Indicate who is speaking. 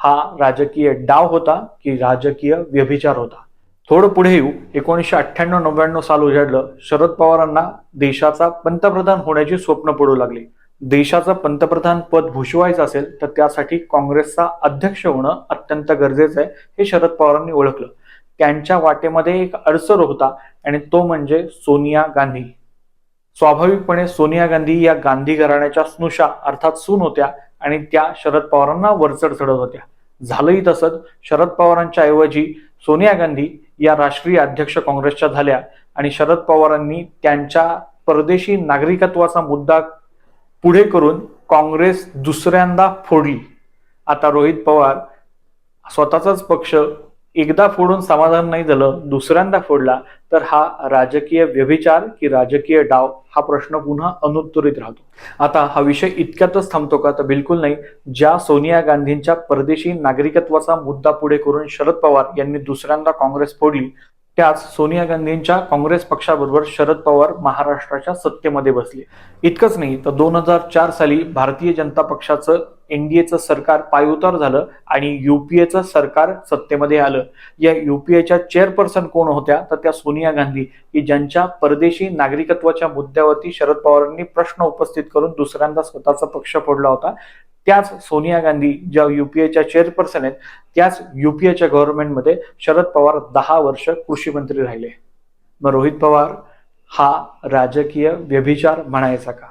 Speaker 1: हा राजकीय डाव होता की राजकीय व्यभिचार होता? थोडं पुढे येऊ. 1998-99 साल उजाडलं. शरद पवारांना देशाचा पंतप्रधान होण्याची स्वप्न पडू लागली. देशाचं पंतप्रधान पद भूषवायचं असेल तर त्यासाठी काँग्रेसचा अध्यक्ष होणं अत्यंत गरजेचं आहे, हे शरद पवारांनी ओळखलं. त्यांच्या वाटेमध्ये एक अडसर होता आणि तो म्हणजे सोनिया गांधी. स्वाभाविकपणे सोनिया गांधी या गांधी घराण्याच्या स्नुषा अर्थात सून होत्या आणि त्या शरद पवारांना वरचढ चढत होत्या. झालंही तसंच. शरद पवारांच्या ऐवजी सोनिया गांधी या राष्ट्रीय अध्यक्ष काँग्रेसच्या झाल्या आणि शरद पवारांनी त्यांच्या परदेशी नागरिकत्वाचा मुद्दा पुढे करून काँग्रेस दुसऱ्यांदा फोडली. आता रोहित पवार स्वतःचाच पक्ष एकदा फोडून समाधान नाही झालं, दुसऱ्यांदा फोडला, तर हा राजकीय व्यभिचार की राजकीय डाव, हा प्रश्न पुन्हा अनुत्तरित राहतो. आता हा विषय इतक्यातच थांबतो का? तर बिलकुल नाही. ज्या सोनिया गांधींच्या परदेशी नागरिकत्वाचा मुद्दा पुढे करून शरद पवार यांनी दुसऱ्यांदा काँग्रेस फोडली, त्याच सोनिया गांधींच्या काँग्रेस पक्षाबरोबर शरद पवार महाराष्ट्राच्या सत्तेमध्ये बसले. इतकंच नाही तर 2004 साली भारतीय जनता पक्षाचं एनडीएचं सरकार पायउतार झालं आणि युपीएचं सरकार सत्तेमध्ये आलं. या युपीएच्या चेअरपर्सन कोण होत्या? तर त्या सोनिया गांधी, की ज्यांच्या परदेशी नागरिकत्वाच्या मुद्द्यावरती शरद पवारांनी प्रश्न उपस्थित करून दुसऱ्यांदा स्वतःचा पक्ष फोडला होता. त्याच सोनिया गांधी ज्या युपीएच्या चेअरपर्सन आहेत, त्याच युपीएच्या गव्हर्नमेंटमध्ये शरद पवार 10 वर्ष कृषी मंत्री राहिले. मग रोहित पवार हा राजकीय व्यभिचार म्हणायचा का?